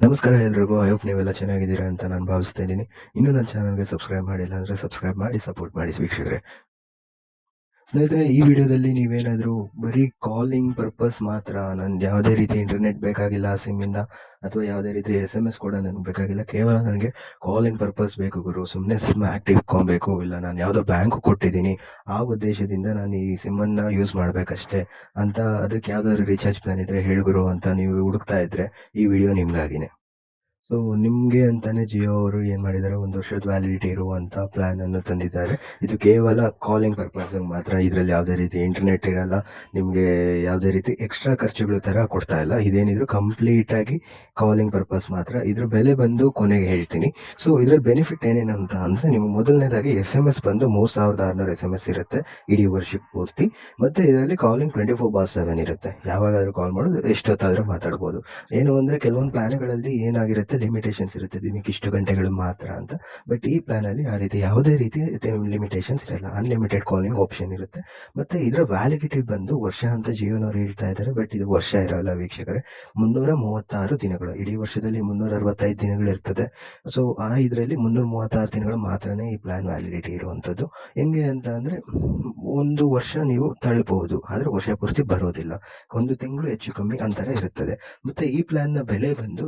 ನಮಸ್ಕಾರ ಎಲ್ರಿಗೂ. I hope ನೀವೆಲ್ಲ ಚೆನ್ನಾಗಿದ್ದೀರಾ ಅಂತ ನಾನು ಭಾವಿಸ್ತಾ ಇದ್ದೀನಿ. ಇನ್ನೂ ನನ್ನ ಚಾನಲ್ಗೆ ಸಬ್ಸ್ಕ್ರೈಬ್ ಮಾಡಿಲ್ಲ ಅಂದರೆ ಸಬ್ಸ್ಕ್ರೈಬ್ ಮಾಡಿ ಸಪೋರ್ಟ್ ಮಾಡಿ ವೀಕ್ಷಕರೇ. ಸ್ನೇಹಿತರೆ, ಈ ವಿಡಿಯೋದಲ್ಲಿ ನೀವೇನಾದರೂ ಬರೀ ಕಾಲಿಂಗ್ ಪರ್ಪಸ್ ಮಾತ್ರ, ನನಗೆ ಯಾವುದೇ ರೀತಿ ಇಂಟರ್ನೆಟ್ ಬೇಕಾಗಿಲ್ಲ ಸಿಮ್ಮಿಂದ, ಅಥವಾ ಯಾವುದೇ ರೀತಿ SMS ಕೂಡ ನನಗೆ ಬೇಕಾಗಿಲ್ಲ, ಕೇವಲ ನನಗೆ ಕಾಲಿಂಗ್ ಪರ್ಪಸ್ ಬೇಕು ಗುರು, ಸುಮ್ಮನೆ ಸಿಮ್ ಆ್ಯಕ್ಟಿವ್ ಇಟ್ಕೊಬೇಕು, ಇಲ್ಲ ನಾನು ಯಾವುದೋ ಬ್ಯಾಂಕ್ ಕೊಟ್ಟಿದ್ದೀನಿ ಆ ಉದ್ದೇಶದಿಂದ ನಾನು ಈ ಸಿಮ್ಮನ್ನು ಯೂಸ್ ಮಾಡಬೇಕಷ್ಟೇ ಅಂತ, ಅದಕ್ಕೆ ಯಾವುದಾದ್ರು ರೀಚಾರ್ಜ್ ಪ್ಲಾನ್ ಇದ್ದರೆ ಹೇಳು ಗುರು ಅಂತ ನೀವು ಹುಡುಕ್ತಾ ಇದ್ದರೆ ಈ ವಿಡಿಯೋ ನಿಮಗಾಗಿನೇ. ಸೊ ನಿಮಗೆ ಅಂತಾನೆ ಜಿಯೋ ಅವರು ಏನು ಮಾಡಿದ್ದಾರೆ, 1 ವರ್ಷದ ವ್ಯಾಲಿಡಿಟಿ ಇರುವಂಥ ಪ್ಲ್ಯಾನನ್ನು ತಂದಿದ್ದಾರೆ. ಇದು ಕೇವಲ ಕಾಲಿಂಗ್ ಪರ್ಪಸ್ಸಿಗೆ ಮಾತ್ರ. ಇದರಲ್ಲಿ ಯಾವುದೇ ರೀತಿ ಇಂಟರ್ನೆಟ್ ಇರಲ್ಲ, ನಿಮಗೆ ಯಾವುದೇ ರೀತಿ ಎಕ್ಸ್ಟ್ರಾ ಖರ್ಚುಗಳು ಥರ ಕೊಡ್ತಾ ಇಲ್ಲ. ಇದೇನಿದ್ರು ಕಂಪ್ಲೀಟಾಗಿ ಕಾಲಿಂಗ್ ಪರ್ಪಸ್ ಮಾತ್ರ. ಇದ್ರ ಬೆಲೆ ಬಂದು ಕೊನೆಗೆ ಹೇಳ್ತೀನಿ. ಸೊ ಇದರ ಬೆನಿಫಿಟ್ ಏನೇನು ಅಂತ ಅಂದರೆ, ನಿಮಗೆ ಮೊದಲನೇದಾಗಿ SMS ಬಂದು 3600 SMS ಇರುತ್ತೆ ಇಡೀ ವರ್ಷಕ್ಕೆ ಪೂರ್ತಿ. ಮತ್ತು ಇದರಲ್ಲಿ ಕಾಲಿಂಗ್ 24/7 ಇರುತ್ತೆ. ಯಾವಾಗಾದರೂ ಕಾಲ್ ಮಾಡೋದು, ಎಷ್ಟೊತ್ತಾದರೂ ಮಾತಾಡ್ಬೋದು. ಏನು ಅಂದರೆ, ಕೆಲವೊಂದು ಪ್ಲ್ಯಾನ್ಗಳಲ್ಲಿ ಏನಾಗಿರುತ್ತೆ, ಲಿಮಿಟೇಷನ್ಸ್ ಇರುತ್ತೆ, ದಿನಕ್ಕೆ ಇಷ್ಟು ಗಂಟೆಗಳು ಮಾತ್ರ ಅಂತ. ಬಟ್ ಈ ಪ್ಲ್ಯಾನಲ್ಲಿ ಆ ರೀತಿ ಯಾವುದೇ ರೀತಿ ಟೈಮ್ ಲಿಮಿಟೇಷನ್ಸ್ ಇರಲ್ಲ. ಅನ್ಲಿಮಿಟೆಡ್ ಕಾಲಿಂಗ್ ಆಪ್ಷನ್ ಇರುತ್ತೆ. ಮತ್ತು ಇದರ ವ್ಯಾಲಿಡಿಟಿ ಬಂದು ವರ್ಷ ಅಂತ ಜಿಯೋನವ್ರು ಹೇಳ್ತಾ ಇದ್ದಾರೆ, ಬಟ್ ಇದು ವರ್ಷ ಇರಲ್ಲ ವೀಕ್ಷಕರೇ. 336 ದಿನಗಳು. ಇಡೀ ವರ್ಷದಲ್ಲಿ 365 ದಿನಗಳಿರ್ತದೆ. ಸೊ ಇದರಲ್ಲಿ 336 ದಿನಗಳು ಮಾತ್ರನೇ ಈ ಪ್ಲ್ಯಾನ್ ವ್ಯಾಲಿಡಿಟಿ ಇರುವಂಥದ್ದು. ಹೆಂಗೆ ಅಂತ ಅಂದರೆ, 1 ವರ್ಷ ನೀವು ತಳ್ಬೋದು, ಆದರೆ ವರ್ಷ ಪೂರ್ತಿ ಬರೋದಿಲ್ಲ. 1 ತಿಂಗಳು ಹೆಚ್ಚು ಕಮ್ಮಿ ಅಂತರ ಇರುತ್ತದೆ. ಮತ್ತು ಈ ಪ್ಲ್ಯಾನ್ನ ಬೆಲೆ ಬಂದು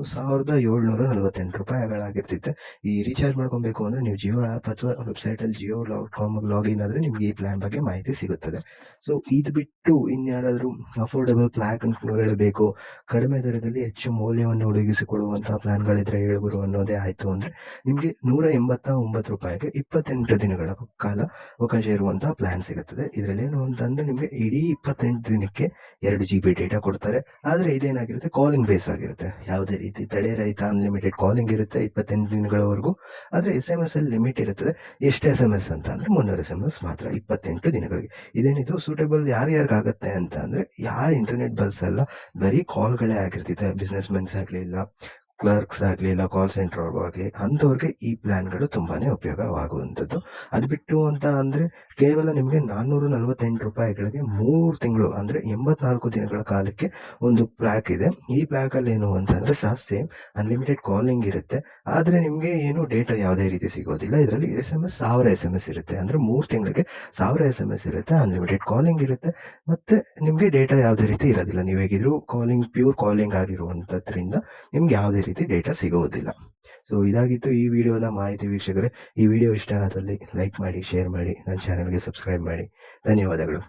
₹1748 ಈ ರೀಚಾರ್ಜ್ ಮಾಡ್ಕೊಬೇಕು ಅಂದರೆ ನೀವು ಜಿಯೋ ಆ್ಯಪ್ ಅಥವಾ ವೆಬ್ಸೈಟಲ್ಲಿ ಜಿಯೋ.com ಲಾಗಿನ್ ಆದರೆ ನಿಮಗೆ ಈ ಪ್ಲ್ಯಾನ್ ಬಗ್ಗೆ ಮಾಹಿತಿ ಸಿಗುತ್ತದೆ. ಸೊ ಇದು ಬಿಟ್ಟು ಇನ್ಯಾರಾದರೂ ಅಫೋರ್ಡೆಬಲ್ ಪ್ಲ್ಯಾನ್ಗಳು ಬೇಕು, ಕಡಿಮೆ ದರದಲ್ಲಿ ಹೆಚ್ಚು ಮೌಲ್ಯವನ್ನು ಒದಗಿಸಿಕೊಡುವಂಥ ಪ್ಲ್ಯಾನ್ಗಳಿದ್ರೆ ಹೇಳ್ಬೋದು ಅನ್ನೋದೇ ಆಯಿತು ಅಂದರೆ, ನಿಮಗೆ ₹189ಗೆ 28 ದಿನಗಳ ಕಾಲ ಅವಕಾಶ ಇರುವಂಥ ಪ್ಲ್ಯಾನ್ ಸಿಗುತ್ತದೆ. ಇದರಲ್ಲೇನು ಅಂತಂದರೆ, ನಿಮಗೆ ಇಡೀ 28 ದಿನಕ್ಕೆ 2 GB ಡೇಟಾ ಕೊಡ್ತಾರೆ. ಆದರೆ ಇದೇನಾಗಿರುತ್ತೆ, ಕಾಲಿಂಗ್ ಬೇಸ್ ಆಗಿರುತ್ತೆ. ಯಾವುದೇ ರೀತಿ ತಡೆ ರಹಿತ ಅನ್ಲಿಮಿಟೆಡ್ ಕಾಲಿಂಗ್ ಇರುತ್ತೆ 28 ದಿನಗಳವರೆಗೂ. ಆದರೆ SMS ಅಲ್ಲಿ ಲಿಮಿಟ್ ಇರುತ್ತದೆ. ಎಷ್ಟು SMS ಅಂತ ಅಂದರೆ 300 SMS ಮಾತ್ರ 28 ದಿನಗಳಿಗೆ. ಇದೇನಿದು ಸೂಟೇಬಲ್ ಯಾರ್ಯಾರಿಗಾಗತ್ತೆ ಅಂತ ಅಂದರೆ, ಯಾರು ಇಂಟರ್ನೆಟ್ ಬಳಸಲ್ಲ, ಬರೀ ಕಾಲ್ಗಳೇ ಆಗಿರ್ತೈತೆ, ಬಿಸ್ನೆಸ್ ಮೆನ್ಸ್ ಆಗಲಿಲ್ಲ, ಕ್ಲರ್ಕ್ಸ್ ಆಗಲಿಲ್ಲ, ಕಾಲ್ ಸೆಂಟರ್ ಆಗಲಿ, ಅಂಥವ್ರಿಗೆ ಈ ಪ್ಲ್ಯಾನ್ಗಳು ತುಂಬಾ ಉಪಯೋಗವಾಗುವಂಥದ್ದು. ಅದು ಬಿಟ್ಟು ಅಂತ ಅಂದರೆ, ಕೇವಲ ನಿಮಗೆ ₹448ಗಳಿಗೆ 3 ತಿಂಗಳು ಅಂದರೆ 84 ದಿನಗಳ ಕಾಲಕ್ಕೆ ಒಂದು ಪ್ಲ್ಯಾಕ್ ಇದೆ. ಈ ಪ್ಲ್ಯಾಕಲ್ಲಿ ಏನು ಅಂತಂದರೆ ಸೇಮ್ ಅನ್ಲಿಮಿಟೆಡ್ ಕಾಲಿಂಗ್ ಇರುತ್ತೆ, ಆದರೆ ನಿಮಗೆ ಏನು ಡೇಟಾ ಯಾವುದೇ ರೀತಿ ಸಿಗೋದಿಲ್ಲ. ಇದರಲ್ಲಿ SMS 1000 SMS ಇರುತ್ತೆ. ಅಂದರೆ 3 ತಿಂಗಳಿಗೆ 1000 SMS ಇರುತ್ತೆ, ಅನ್ಲಿಮಿಟೆಡ್ ಕಾಲಿಂಗ್ ಇರುತ್ತೆ, ಮತ್ತು ನಿಮಗೆ ಡೇಟಾ ಯಾವುದೇ ರೀತಿ ಇರೋದಿಲ್ಲ. ನೀವು ಹೇಗಿದ್ರು ಕಾಲಿಂಗ್ ಪ್ಯೂರ್ ಕಾಲಿಂಗ್ ಆಗಿರುವಂಥದ್ರಿಂದ ನಿಮ್ಗೆ ಯಾವುದೇ ರೀತಿ ಡೇಟಾ ಸಿಗೋದಿಲ್ಲ. ಸೊ ಇದಾಗಿತ್ತು ಈ ವಿಡಿಯೋದ ಮಾಹಿತಿ ವೀಕ್ಷಕರೇ. ಈ ವಿಡಿಯೋ ಇಷ್ಟ ಆದಲ್ಲಿ ಲೈಕ್ ಮಾಡಿ, ಶೇರ್ ಮಾಡಿ, ನನ್ನ ಚಾನಲ್ಗೆ ಸಬ್ಸ್ಕ್ರೈಬ್ ಮಾಡಿ. ಧನ್ಯವಾದಗಳು.